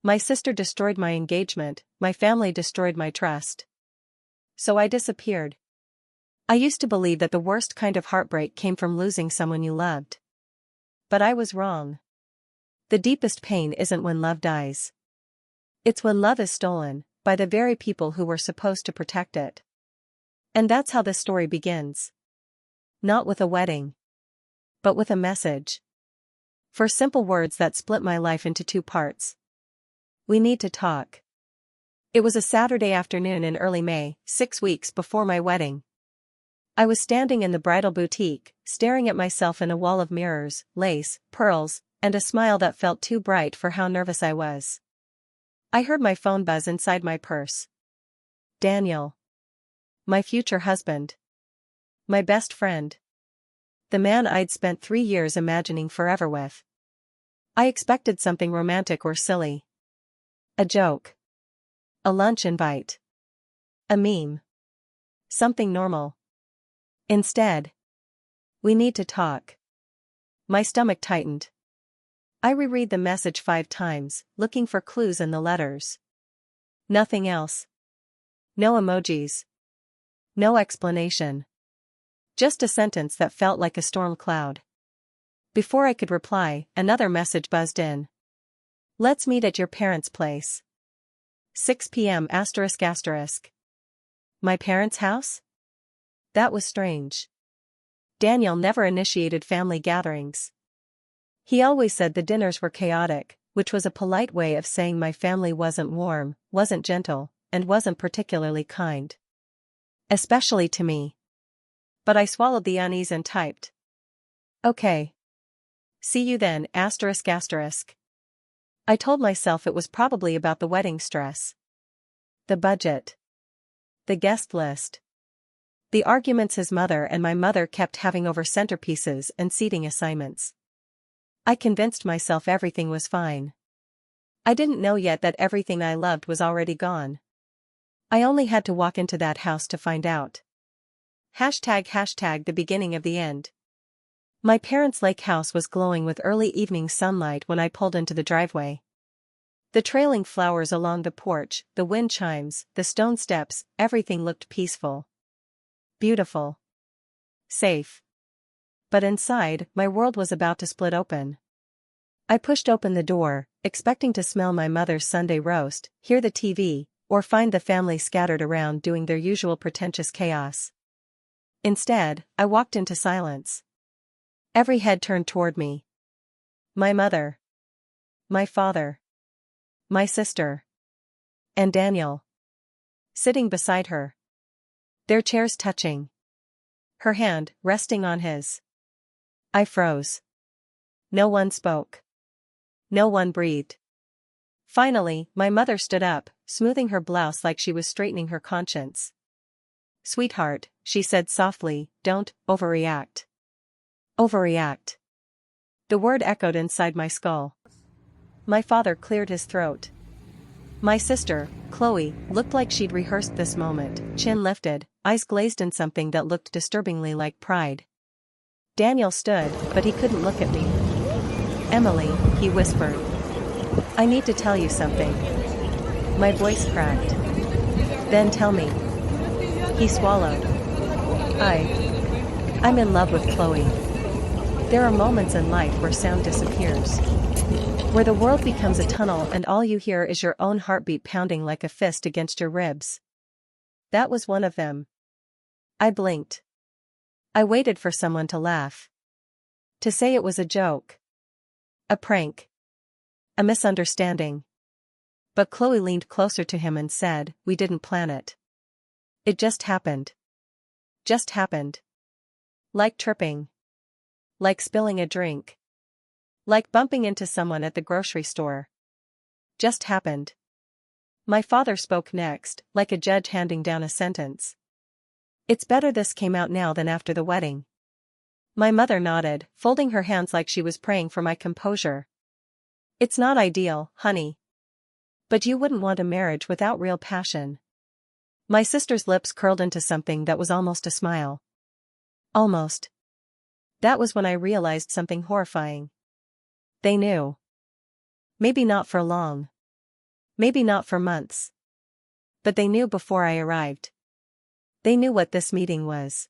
My sister destroyed my engagement, my family destroyed my trust. So I disappeared. I used to believe that the worst kind of heartbreak came from losing someone you loved. But I was wrong. The deepest pain isn't when love dies. It's when love is stolen, by the very people who were supposed to protect it. And that's how this story begins. Not with a wedding, but with a message. 4 simple words that split my life into 2 parts. We need to talk. It was a Saturday afternoon in early May, 6 weeks before my wedding. I was standing in the bridal boutique, staring at myself in a wall of mirrors, lace, pearls, and a smile that felt too bright for how nervous I was. I heard my phone buzz inside my purse. Daniel. My future husband. My best friend. The man I'd spent 3 years imagining forever with. I expected something romantic or silly. A joke. A lunch invite. A meme. Something normal. Instead, we need to talk. My stomach tightened. I reread the message 5 times, looking for clues in the letters. Nothing else. No emojis. No explanation. Just a sentence that felt like a storm cloud. Before I could reply, another message buzzed in. Let's meet at your parents' place. 6 p.m. ***. My parents' house? That was strange. Daniel never initiated family gatherings. He always said the dinners were chaotic, which was a polite way of saying my family wasn't warm, wasn't gentle, and wasn't particularly kind. Especially to me. But I swallowed the unease and typed. Okay. See you then, ***. I told myself it was probably about the wedding stress. The budget. The guest list. The arguments his mother and my mother kept having over centerpieces and seating assignments. I convinced myself everything was fine. I didn't know yet that everything I loved was already gone. I only had to walk into that house to find out. ### the beginning of the end. My parents' lake house was glowing with early evening sunlight when I pulled into the driveway. The trailing flowers along the porch, the wind chimes, the stone steps, everything looked peaceful. Beautiful. Safe. But inside, my world was about to split open. I pushed open the door, expecting to smell my mother's Sunday roast, hear the TV, or find the family scattered around doing their usual pretentious chaos. Instead, I walked into silence. Every head turned toward me. My mother. My father. My sister. And Daniel. Sitting beside her. Their chairs touching. Her hand resting on his. I froze. No one spoke. No one breathed. Finally, my mother stood up, smoothing her blouse like she was straightening her conscience. Sweetheart, she said softly, don't overreact. Overreact. The word echoed inside my skull. My father cleared his throat. My sister, Chloe, looked like she'd rehearsed this moment, chin lifted, eyes glazed in something that looked disturbingly like pride. Daniel stood, but he couldn't look at me. Emily, he whispered. I need to tell you something. My voice cracked. Then tell me. He swallowed. I'm in love with Chloe. There are moments in life where sound disappears. Where the world becomes a tunnel and all you hear is your own heartbeat pounding like a fist against your ribs. That was one of them. I blinked. I waited for someone to laugh. To say it was a joke. A prank. A misunderstanding. But Chloe leaned closer to him and said, we didn't plan it. It just happened. Just happened. Like tripping. Like spilling a drink. Like bumping into someone at the grocery store. Just happened. My father spoke next, like a judge handing down a sentence. It's better this came out now than after the wedding. My mother nodded, folding her hands like she was praying for my composure. It's not ideal, honey. But you wouldn't want a marriage without real passion. My sister's lips curled into something that was almost a smile. Almost. That was when I realized something horrifying. They knew. Maybe not for long. Maybe not for months. But they knew before I arrived. They knew what this meeting was.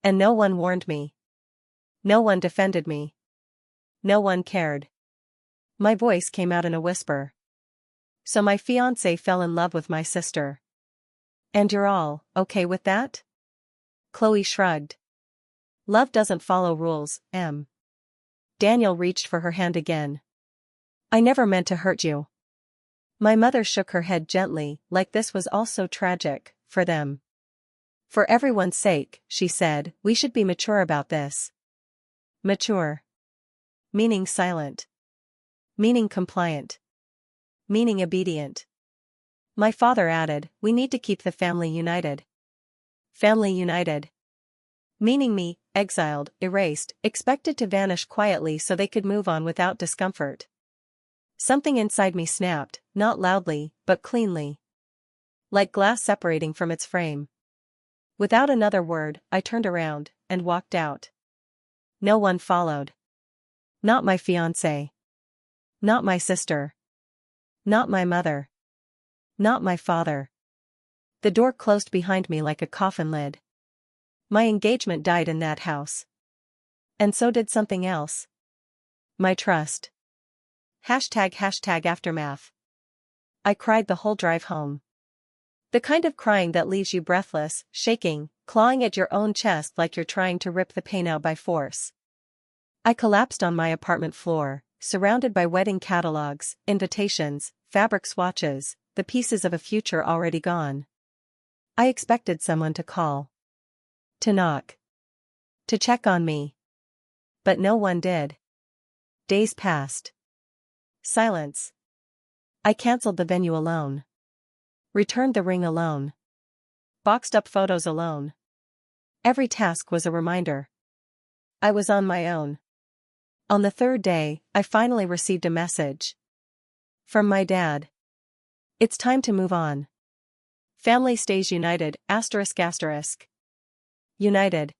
And no one warned me. No one defended me. No one cared. My voice came out in a whisper. So my fiancé fell in love with my sister. And you're all okay with that? Chloe shrugged. Love doesn't follow rules, Em. Daniel reached for her hand again. I never meant to hurt you. My mother shook her head gently, like this was all so tragic, for them. For everyone's sake, she said, we should be mature about this. Mature. Meaning silent. Meaning compliant. Meaning obedient. My father added, we need to keep the family united. Family united. Meaning me, exiled, erased, expected to vanish quietly so they could move on without discomfort. Something inside me snapped, not loudly, but cleanly. Like glass separating from its frame. Without another word, I turned around, and walked out. No one followed. Not my fiancé. Not my sister. Not my mother. Not my father. The door closed behind me like a coffin lid. My engagement died in that house. And so did something else. My trust. #aftermath. I cried the whole drive home. The kind of crying that leaves you breathless, shaking, clawing at your own chest like you're trying to rip the pain out by force. I collapsed on my apartment floor, surrounded by wedding catalogs, invitations, fabric swatches, the pieces of a future already gone. I expected someone to call. To knock. To check on me. But no one did. Days passed. Silence. I cancelled the venue alone. Returned the ring alone. Boxed up photos alone. Every task was a reminder. I was on my own. On the third day, I finally received a message. From my dad. It's time to move on. Family stays united, ***. United.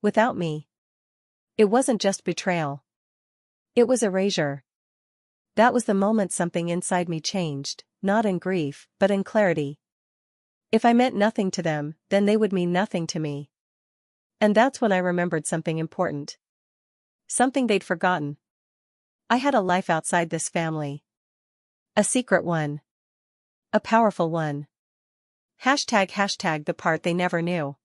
Without me. It wasn't just betrayal. It was erasure. That was the moment something inside me changed, not in grief, but in clarity. If I meant nothing to them, then they would mean nothing to me. And that's when I remembered something important. Something they'd forgotten. I had a life outside this family. A secret one. A powerful one. #the part they never knew.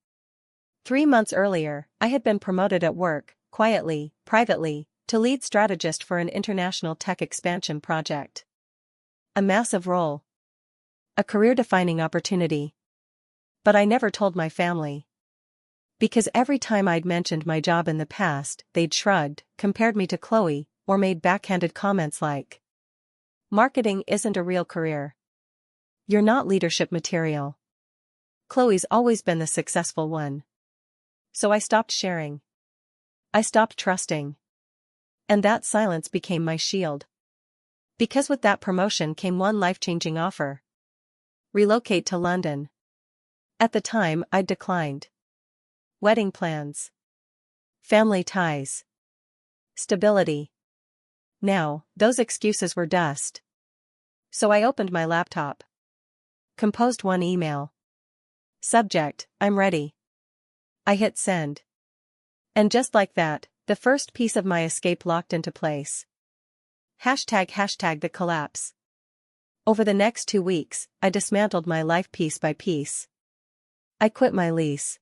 3 months earlier, I had been promoted at work, quietly, privately, to lead strategist for an international tech expansion project. A massive role. A career-defining opportunity. But I never told my family. Because every time I'd mentioned my job in the past, they'd shrugged, compared me to Chloe, or made backhanded comments like, marketing isn't a real career. You're not leadership material. Chloe's always been the successful one. So I stopped sharing. I stopped trusting. And that silence became my shield. Because with that promotion came one life-changing offer. Relocate to London. At the time, I'd declined. Wedding plans. Family ties. Stability. Now, those excuses were dust. So I opened my laptop. Composed one email. Subject, I'm ready. I hit send. And just like that, the first piece of my escape locked into place. #the collapse. Over the next 2 weeks, I dismantled my life piece by piece. I quit my lease.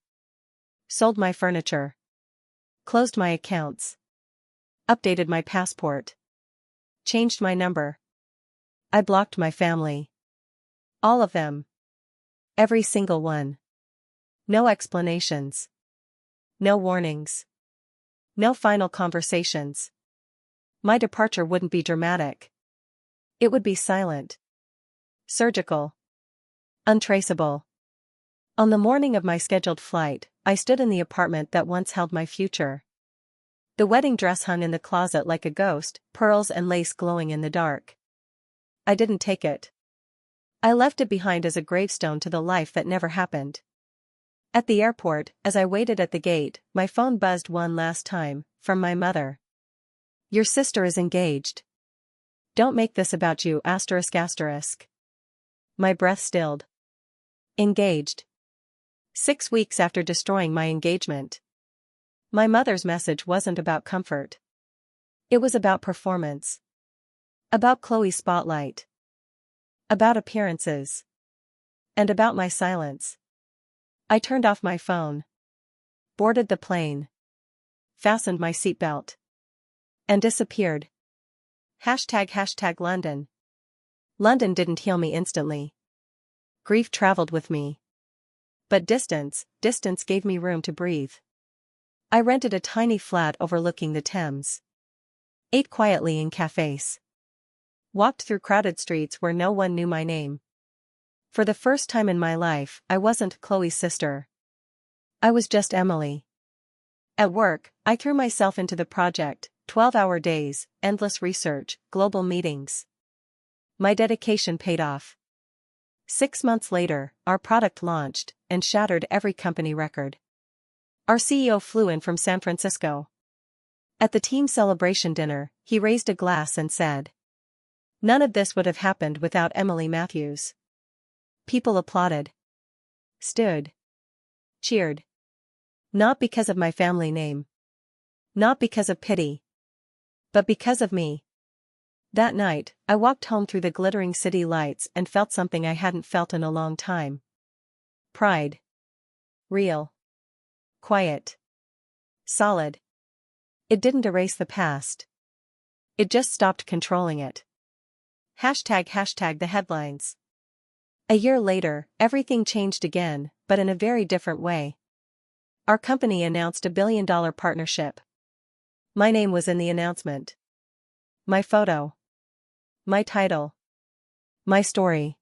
Sold my furniture. Closed my accounts. Updated my passport. Changed my number. I blocked my family. All of them. Every single one. No explanations. No warnings. No final conversations. My departure wouldn't be dramatic. It would be silent. Surgical. Untraceable. On the morning of my scheduled flight, I stood in the apartment that once held my future. The wedding dress hung in the closet like a ghost, pearls and lace glowing in the dark. I didn't take it. I left it behind as a gravestone to the life that never happened. At the airport, as I waited at the gate, my phone buzzed one last time, from my mother. Your sister is engaged. Don't make this about you asterisk asterisk. My breath stilled. Engaged. 6 weeks after destroying my engagement. My mother's message wasn't about comfort. It was about performance. About Chloe's spotlight. About appearances. And about my silence. I turned off my phone. Boarded the plane. Fastened my seatbelt. And disappeared. ## London. London didn't heal me instantly. Grief traveled with me. But distance gave me room to breathe. I rented a tiny flat overlooking the Thames. Ate quietly in cafes. Walked through crowded streets where no one knew my name. For the first time in my life, I wasn't Chloe's sister. I was just Emily. At work, I threw myself into the project, 12-hour days, endless research, global meetings. My dedication paid off. 6 months later, our product launched and shattered every company record. Our CEO flew in from San Francisco. At the team celebration dinner, he raised a glass and said, "None of this would have happened without Emily Matthews." People applauded. Stood. Cheered. Not because of my family name. Not because of pity. But because of me. That night, I walked home through the glittering city lights and felt something I hadn't felt in a long time. Pride. Real. Quiet. Solid. It didn't erase the past. It just stopped controlling it. ## the headlines. A year later, everything changed again, but in a very different way. Our company announced a $1 billion partnership. My name was in the announcement. My photo. My title. My story.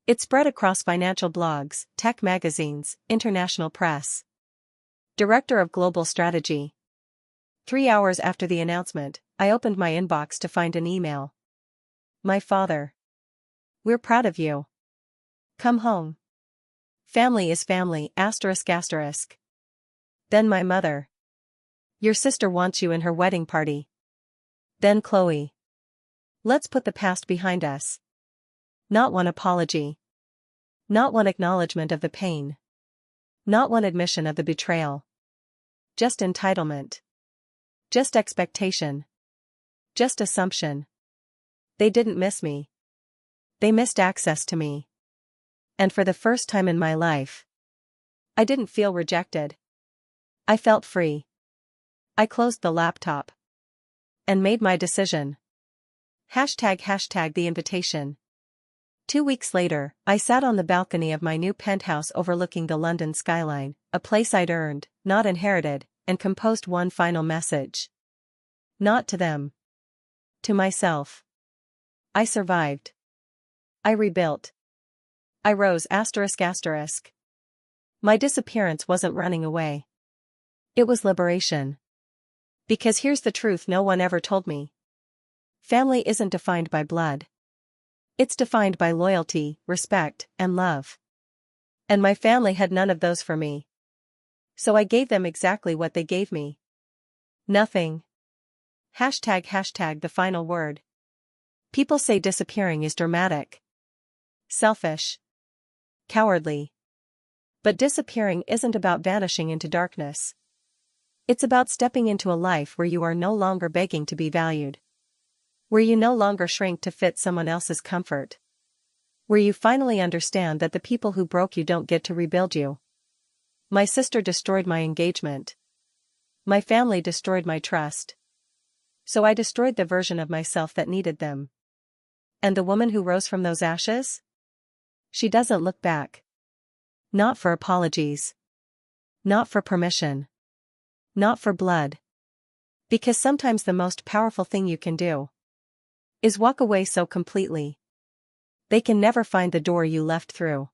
It spread across financial blogs, tech magazines, international press. Director of Global Strategy. 3 hours after the announcement, I opened my inbox to find an email. My father. "We're proud of you. Come home. Family is family ***. Then my mother. "Your sister wants you in her wedding party." Then Chloe. "Let's put the past behind us." Not one apology. Not one acknowledgement of the pain. Not one admission of the betrayal. Just entitlement. Just expectation. Just assumption. They didn't miss me. They missed access to me. And for the first time in my life, I didn't feel rejected. I felt free. I closed the laptop. And made my decision. ## the invitation. 2 weeks later, I sat on the balcony of my new penthouse overlooking the London skyline, a place I'd earned, not inherited, and composed one final message. Not to them. To myself. I survived. I rebuilt. I rose ***. My disappearance wasn't running away. It was liberation. Because here's the truth no one ever told me. Family isn't defined by blood. It's defined by loyalty, respect, and love. And my family had none of those for me. So I gave them exactly what they gave me. Nothing. ## the final word. People say disappearing is dramatic. Selfish. Cowardly. But disappearing isn't about vanishing into darkness. It's about stepping into a life where you are no longer begging to be valued. Where you no longer shrink to fit someone else's comfort. Where you finally understand that the people who broke you don't get to rebuild you. My sister destroyed my engagement. My family destroyed my trust. So I destroyed the version of myself that needed them. And the woman who rose from those ashes? She doesn't look back. Not for apologies. Not for permission. Not for blood. Because sometimes the most powerful thing you can do is walk away so completely they can never find the door you left through.